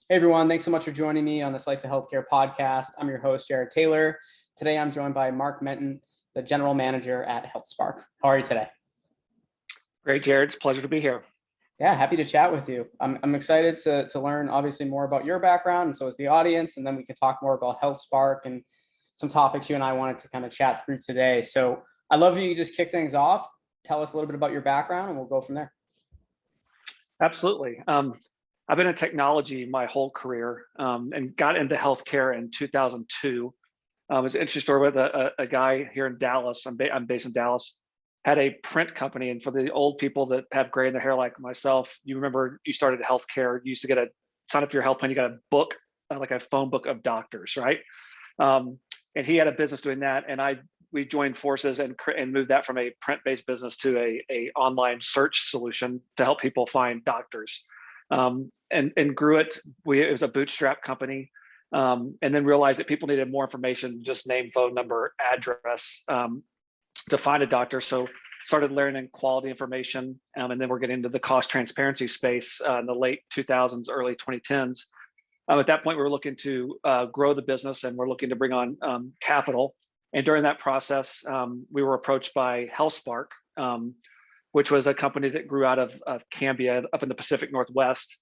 Hey everyone, thanks so much for joining me on the Slice of Healthcare podcast. I'm your host, Jared Taylor. Today I'm joined by Mark Menton, the General Manager at HealthSparq. How are you today? Great, Jared. It's a pleasure to be here. Yeah, happy to chat with you. I'm excited to learn obviously more about your background, and so is the audience, and then we can talk more about HealthSparq and some topics you and I wanted to kind of chat through today. So I'd love you to just kick things off, tell us a little bit about your background, and we'll go from there. Absolutely. I've been in technology my whole career and got into healthcare in 2002. It's an interesting story with a guy here in Dallas. I'm based in Dallas. Had a print company, and for the old people that have gray in their hair like myself, you remember you started healthcare. You used to sign up for your health plan. You got a book, like a phone book of doctors, right? And he had a business doing that, and we joined forces and moved that from a print-based business to a online search solution to help people find doctors. And grew it. It was a bootstrap company, and then realized that people needed more information, just name, phone number, address, to find a doctor. So started learning quality information, and then we're getting into the cost transparency space in the late 2000s, early 2010s. At that point, we were looking to grow the business, and we're looking to bring on capital. And during that process, we were approached by HealthSparq, which was a company that grew out of Cambia up in the Pacific Northwest.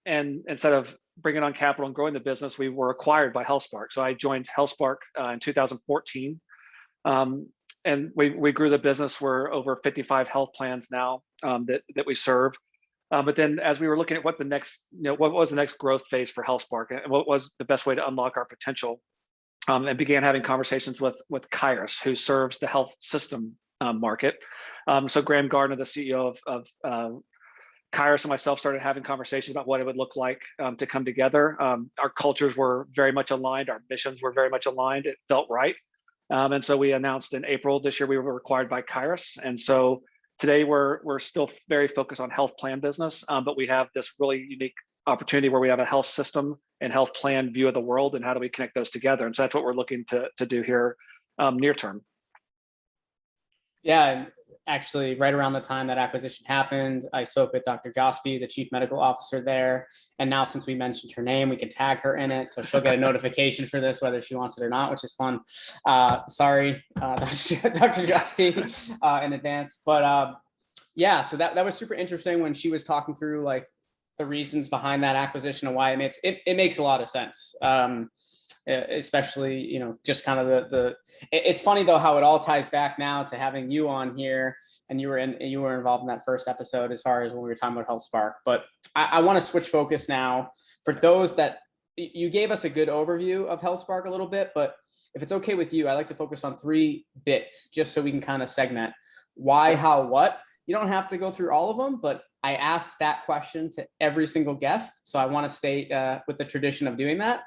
And instead of bringing on capital and growing the business, we were acquired by HealthSparq. So I joined HealthSparq in 2014. And we grew the business. We're over 55 health plans now that we serve. But then, as we were looking at what was the next growth phase for HealthSparq, and what was the best way to unlock our potential, and began having conversations with Kairos, who serves the health system market. So Graham Gardner, the CEO of Kairos, and myself started having conversations about what it would look like to come together. Our cultures were very much aligned. Our missions were very much aligned. It felt right. And so we announced in April this year we were acquired by Kairos. And so today we're still very focused on health plan business, but we have this really unique opportunity where we have a health system and health plan view of the world, and how do we connect those together? And so that's what we're looking to do here near term. Yeah, and actually, right around the time that acquisition happened, I spoke with Dr. Josby, the chief medical officer there. And now, since we mentioned her name, we can tag her in it. So she'll get a notification for this, whether she wants it or not, which is fun. Sorry, Dr. Josby, in advance. But yeah, so that was super interesting when she was talking through like the reasons behind that acquisition and why it makes a lot of sense. Especially, just kind of it's funny though how it all ties back now to having you on here, and you were involved in that first episode as far as when we were talking about HealthSparq. But I want to switch focus now for those that you gave us a good overview of HealthSparq a little bit, but if it's okay with you, I like to focus on 3 bits just so we can kind of segment why, how, what. You don't have to go through all of them, but I asked that question to every single guest, so I want to stay with the tradition of doing that.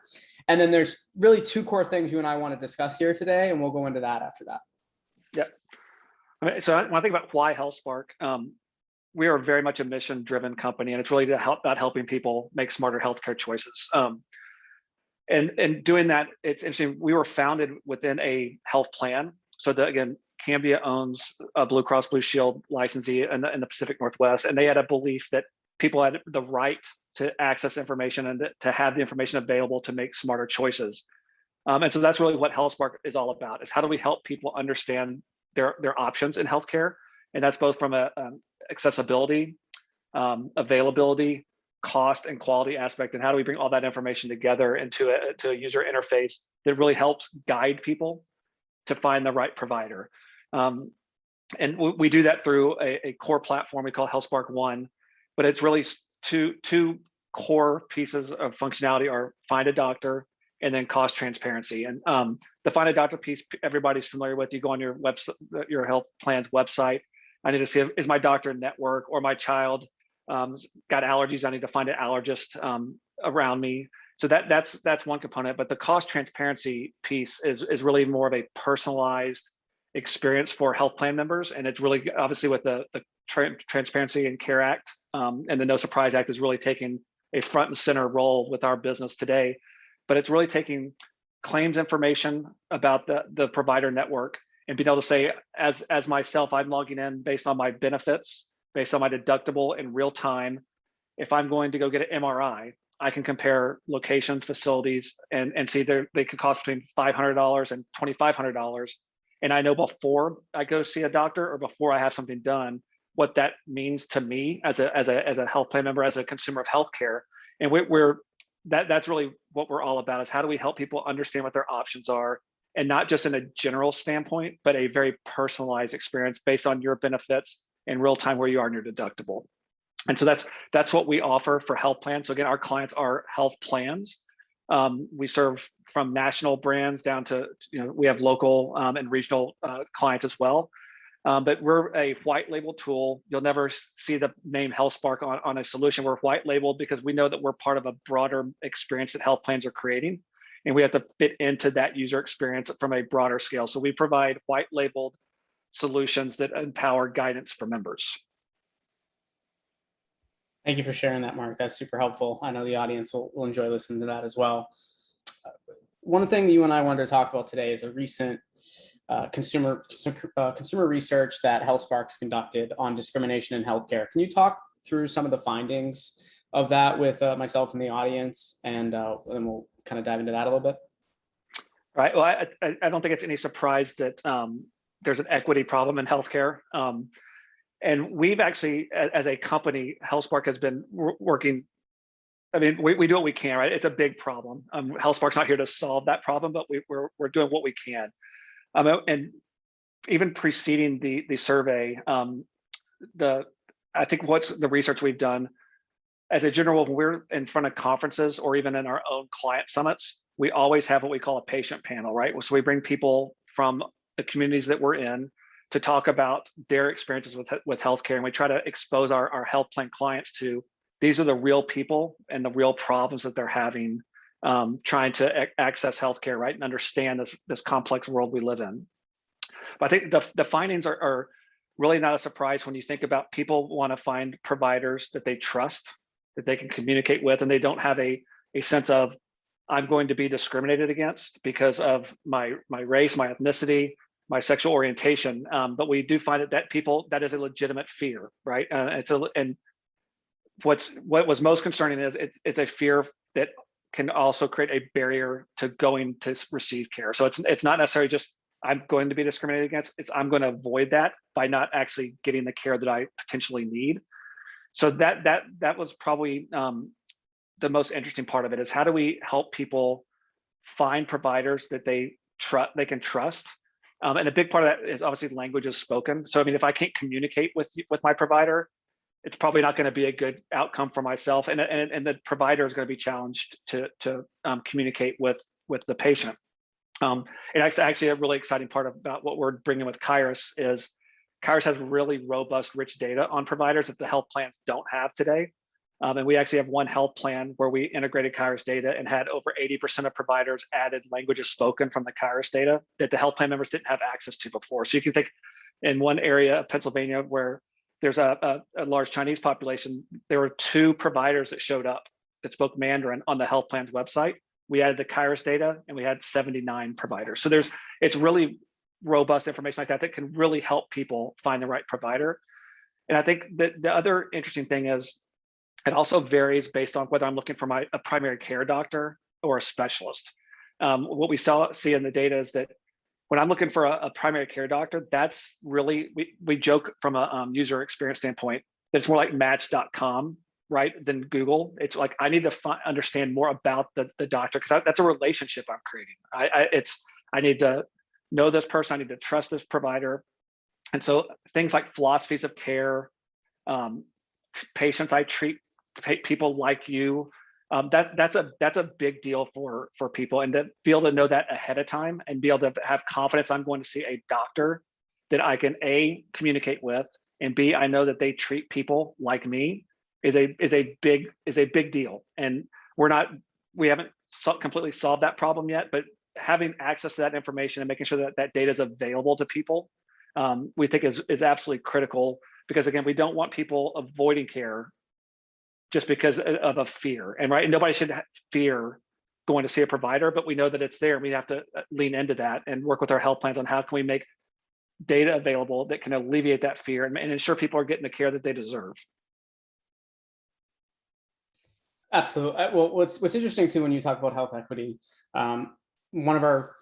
And then there's really 2 core things you and I want to discuss here today, and we'll go into that after that. Yeah. So when I think about why HealthSparq, we are very much a mission-driven company, and it's really about helping people make smarter healthcare choices. And doing that, it's interesting. We were founded within a health plan. So again, Cambia owns a Blue Cross Blue Shield licensee in the Pacific Northwest, and they had a belief that people had the right to access information and to have the information available to make smarter choices. And so that's really what HealthSparq is all about, is how do we help people understand their options in healthcare? And that's both from a accessibility, availability, cost, and quality aspect. And how do we bring all that information together into a user interface that really helps guide people to find the right provider? And we do that through a core platform we call HealthSparq One, but it's really two core pieces of functionality are find a doctor and then cost transparency. And the find a doctor piece, everybody's familiar with. You go on your website, your health plan's website. I need to see, is my doctor in network, or my child got allergies? I need to find an allergist around me. So that's one component. But the cost transparency piece is really more of a personalized experience for health plan members. And it's really obviously with the Transparency and Care Act and the No Surprise Act is really taking a front and center role with our business today. But it's really taking claims information about the provider network and being able to say, as myself, I'm logging in based on my benefits, based on my deductible in real time. If I'm going to go get an MRI, I can compare locations, facilities, and see they could cost between $500 and $2,500. And I know before I go see a doctor or before I have something done, what that means to me as a health plan member, as a consumer of healthcare. And that's really what we're all about, is how do we help people understand what their options are, and not just in a general standpoint, but a very personalized experience based on your benefits in real time where you are in your deductible. And so that's what we offer for health plans. So again, our clients are health plans. We serve from national brands down to, we have local and regional clients as well. But we're a white label tool. You'll never see the name HealthSparq on a solution. We're white labeled because we know that we're part of a broader experience that health plans are creating. And we have to fit into that user experience from a broader scale. So we provide white labeled solutions that empower guidance for members. Thank you for sharing that, Mark. That's super helpful. I know the audience will enjoy listening to that as well. One thing that you and I wanted to talk about today is a recent consumer research that HealthSparq's conducted on discrimination in healthcare. Can you talk through some of the findings of that with myself and the audience, and then we'll kind of dive into that a little bit? Right. Well, I don't think it's any surprise that there's an equity problem in healthcare. And we've actually, as a company, HealthSparq has been working. I mean, we do what we can, right? It's a big problem. HealthSparq's not here to solve that problem, but we're doing what we can. And even preceding the survey, I think what's the research we've done, as a general, when we're in front of conferences or even in our own client summits, we always have what we call a patient panel, right? So we bring people from the communities that we're in to talk about their experiences with healthcare. And we try to expose our health plan clients to, these are the real people and the real problems that they're having trying to access healthcare, right? And understand this complex world we live in. But I think the findings are really not a surprise when you think about people want to find providers that they trust, that they can communicate with, and they don't have a sense of, I'm going to be discriminated against because of my race, my ethnicity, my sexual orientation. But we do find that is a legitimate fear, right? And what was most concerning is it's a fear that can also create a barrier to going to receive care. So it's not necessarily just I'm going to be discriminated against, it's I'm going to avoid that by not actually getting the care that I potentially need. So that was probably the most interesting part of it, is how do we help people find providers that they can trust. And a big part of that is obviously language is spoken. So I mean, if I can't communicate with my provider, it's probably not going to be a good outcome for myself, and the provider is going to be challenged to communicate with the patient. And actually a really exciting part about what we're bringing with Kairos is Kairos has really robust, rich data on providers that the health plans don't have today. And we actually have one health plan where we integrated Kairos data and had over 80% of providers added languages spoken from the Kairos data that the health plan members didn't have access to before. So you can think in one area of Pennsylvania where there's a large Chinese population, there were 2 providers that showed up that spoke Mandarin on the health plan's website. We added the Kairos data and we had 79 providers. So it's really robust information like that can really help people find the right provider. And I think that the other interesting thing is it also varies based on whether I'm looking for a primary care doctor or a specialist. What we see in the data is that when I'm looking for a primary care doctor, that's really, we joke from a user experience standpoint, that it's more like match.com, right, than Google. It's like, I need to understand more about the doctor, because that's a relationship I'm creating. I need to know this person, I need to trust this provider. And so things like philosophies of care, patients I treat, people like you, that's a big deal for people, and to be able to know that ahead of time and be able to have confidence I'm going to see a doctor that I can A, communicate with, and B, I know that they treat people like me is a big deal. And we haven't completely solved that problem yet, but having access to that information and making sure that data is available to people, we think is absolutely critical, because again, we don't want people avoiding care just because of a fear. And right, nobody should fear going to see a provider, but we know that it's there. And we have to lean into that and work with our health plans on how can we make data available that can alleviate that fear and ensure people are getting the care that they deserve. Absolutely. Well, what's interesting too, when you talk about health equity, one of our,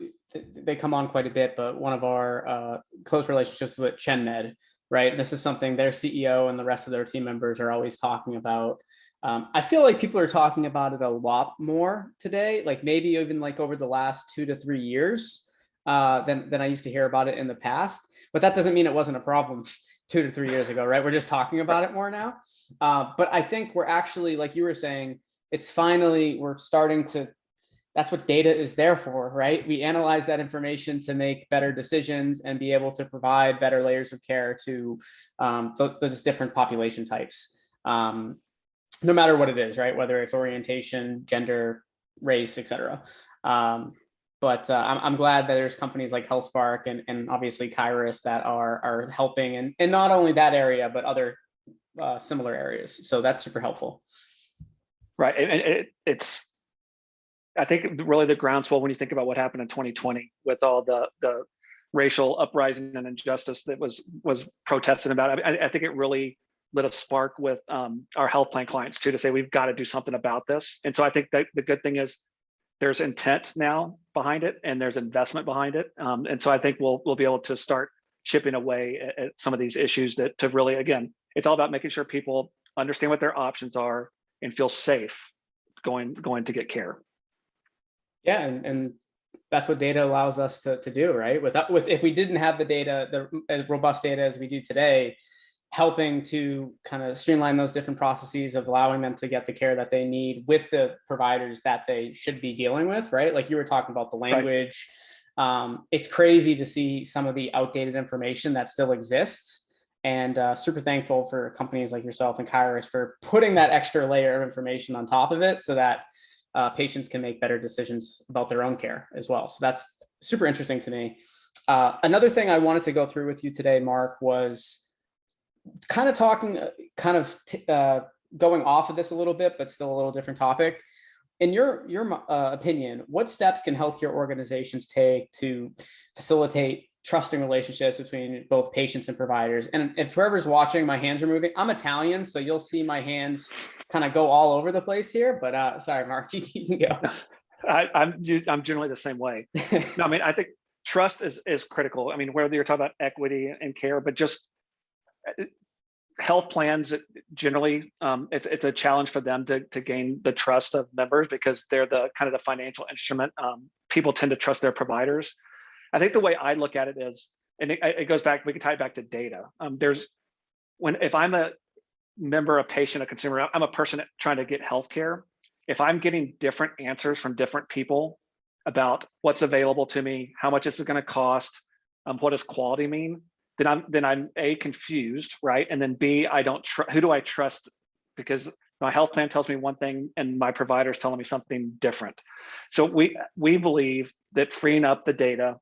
they come on quite a bit, but one of our close relationships with ChenMed, right? This is something their CEO and the rest of their team members are always talking about. I feel like people are talking about it a lot more today, like maybe even like over the last 2 to 3 years than I used to hear about it in the past. But that doesn't mean it wasn't a problem 2 to 3 years ago, right? We're just talking about it more now. But I think we're actually, like you were saying, it's finally, we're starting to, that's what data is there for, right? We analyze that information to make better decisions and be able to provide better layers of care to those different population types, no matter what it is, right? Whether it's orientation, gender, race, etc. But I'm glad that there's companies like HealthSparq and obviously Kairos that are helping in not only that area, but other similar areas. So that's super helpful. Right. And it's, I think really the groundswell when you think about what happened in 2020 with all the racial uprising and injustice that was protested about. I think it really lit a spark with our health plan clients too, to say we've got to do something about this. And so I think that the good thing is there's intent now behind it and there's investment behind it. And so I think we'll be able to start chipping away at some of these issues that to really, again, it's all about making sure people understand what their options are and feel safe going to get care. Yeah, and that's what data allows us to do, right? If we didn't have the data, the robust data as we do today, helping to kind of streamline those different processes of allowing them to get the care that they need with the providers that they should be dealing with, right? Like you were talking about the language. Right. It's crazy to see some of the outdated information that still exists. And super thankful for companies like yourself and Kairos for putting that extra layer of information on top of it so that patients can make better decisions about their own care as well. So that's super interesting to me. Another thing I wanted to go through with you today, Mark, was kind of talking, going off of this a little bit, but still a little different topic. In your opinion, what steps can healthcare organizations take to facilitate trusting relationships between both patients and providers? And if whoever's watching, my hands are moving. I'm Italian, so you'll see my hands kind of go all over the place here. But sorry, Mark, you can go. I'm generally the same way. No, I mean, I think trust is critical. I mean, whether you're talking about equity and care, but just health plans generally, it's a challenge for them to gain the trust of members because they're the kind of the financial instrument. People tend to trust their providers. I think the way I look at it is, and it goes back, we can tie it back to data. If I'm a member, a patient, a consumer, I'm a person trying to get healthcare. If I'm getting different answers from different people about what's available to me, how much this is going to cost, what does quality mean, then I'm A, confused, right? And then B, I don't who do I trust? Because my health plan tells me one thing and my provider is telling me something different. So we believe that freeing up the data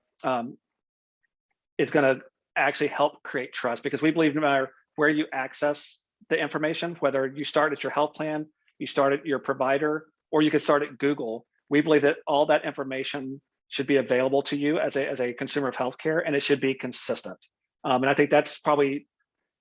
is going to actually help create trust, because we believe no matter where you access the information, whether you start at your health plan, you start at your provider, or you could start at Google, we believe that all that information should be available to you as a consumer of healthcare, and it should be consistent. And I think that's probably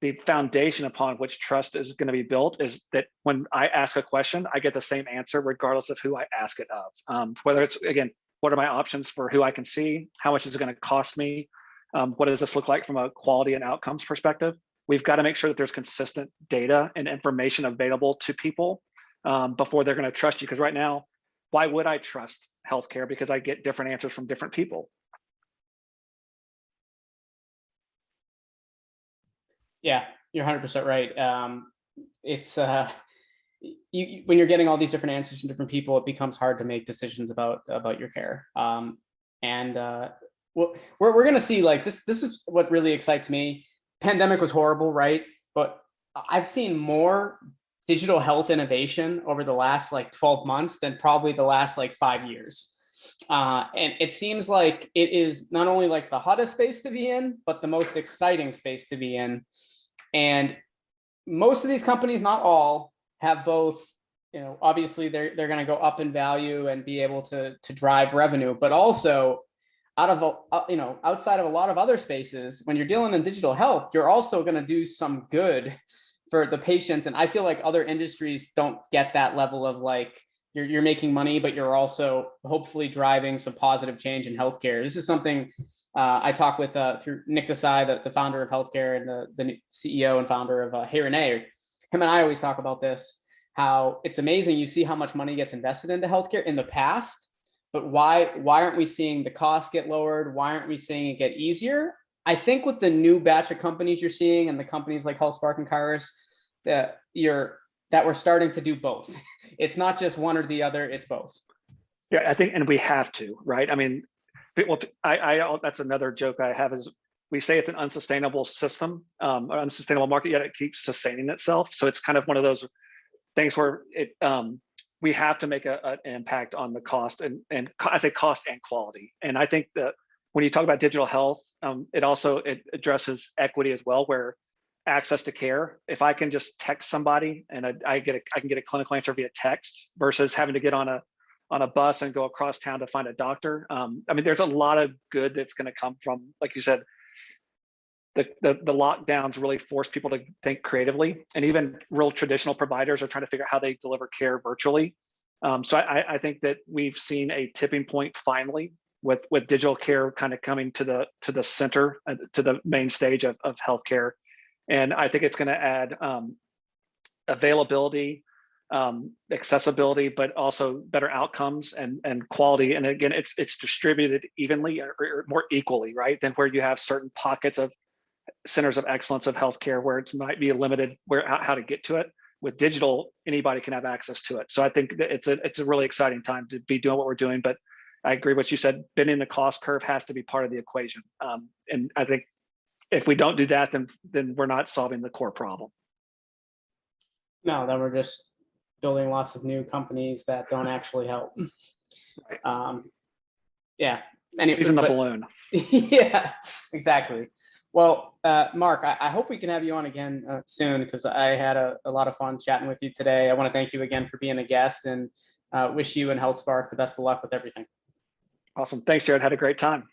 the foundation upon which trust is going to be built, is that when I ask a question, I get the same answer regardless of who I ask it of. Whether it's, again, what are my options for who I can see? How much is it going to cost me? What does this look like from a quality and outcomes perspective? We've got to make sure that there's consistent data and information available to people before they're going to trust you. Because right now, why would I trust healthcare? Because I get different answers from different people. Yeah, you're 100% right. It's when you're getting all these different answers from different people, it becomes hard to make decisions about your care. Well, we're going to see, like, this is what really excites me. Pandemic was horrible, right? But I've seen more digital health innovation over the last like 12 months than probably the last like 5 years. And it seems like it is not only like the hottest space to be in, but the most exciting space to be in. And most of these companies, not all, have both, obviously they're going to go up in value and be able to drive revenue, but also outside of a lot of other spaces, when you're dealing in digital health, you're also going to do some good for the patients. And I feel like other industries don't get that level of like, you're making money, but you're also hopefully driving some positive change in healthcare. This is something I talk with through Nick Desai, the founder of healthcare and the CEO and founder of Hey Renee. Him and I always talk about this, how it's amazing. You see how much money gets invested into healthcare in the past, but why aren't we seeing the cost get lowered? Why aren't we seeing it get easier? I think with the new batch of companies you're seeing and the companies like HealthSparq and Kairos, that we're starting to do both. It's not just one or the other, it's both. Yeah, I think, and we have to, right? I mean, well, that's another joke I have is we say it's an unsustainable system, or unsustainable market, yet it keeps sustaining itself. So it's kind of one of those things where we have to make an impact on the cost and I say cost and quality. And I think that when you talk about digital health, it addresses equity as well, where access to care. If I can just text somebody and I can get a clinical answer via text versus having to get on a bus and go across town to find a doctor. I mean, there's a lot of good that's going to come from, like you said, the lockdowns really force people to think creatively, and even real traditional providers are trying to figure out how they deliver care virtually. So I think that we've seen a tipping point finally with digital care kind of coming to the center, to the main stage of healthcare. And I think it's going to add availability, accessibility, but also better outcomes and quality. And again, it's distributed evenly or more equally, right? Than where you have certain pockets of centers of excellence of healthcare where it might be limited how to get to it. With digital, anybody can have access to it. So I think that it's a really exciting time to be doing what we're doing. But I agree with what you said. Bending the cost curve has to be part of the equation. And I think if we don't do that, then we're not solving the core problem. No, then we're just building lots of new companies that don't actually help. Right. Yeah. Anyway, using the balloon. Yeah, exactly. Well, Mark, I hope we can have you on again soon, because I had a lot of fun chatting with you today. I want to thank you again for being a guest, and wish you and HealthSparq the best of luck with everything. Awesome. Thanks, Jared. Had a great time.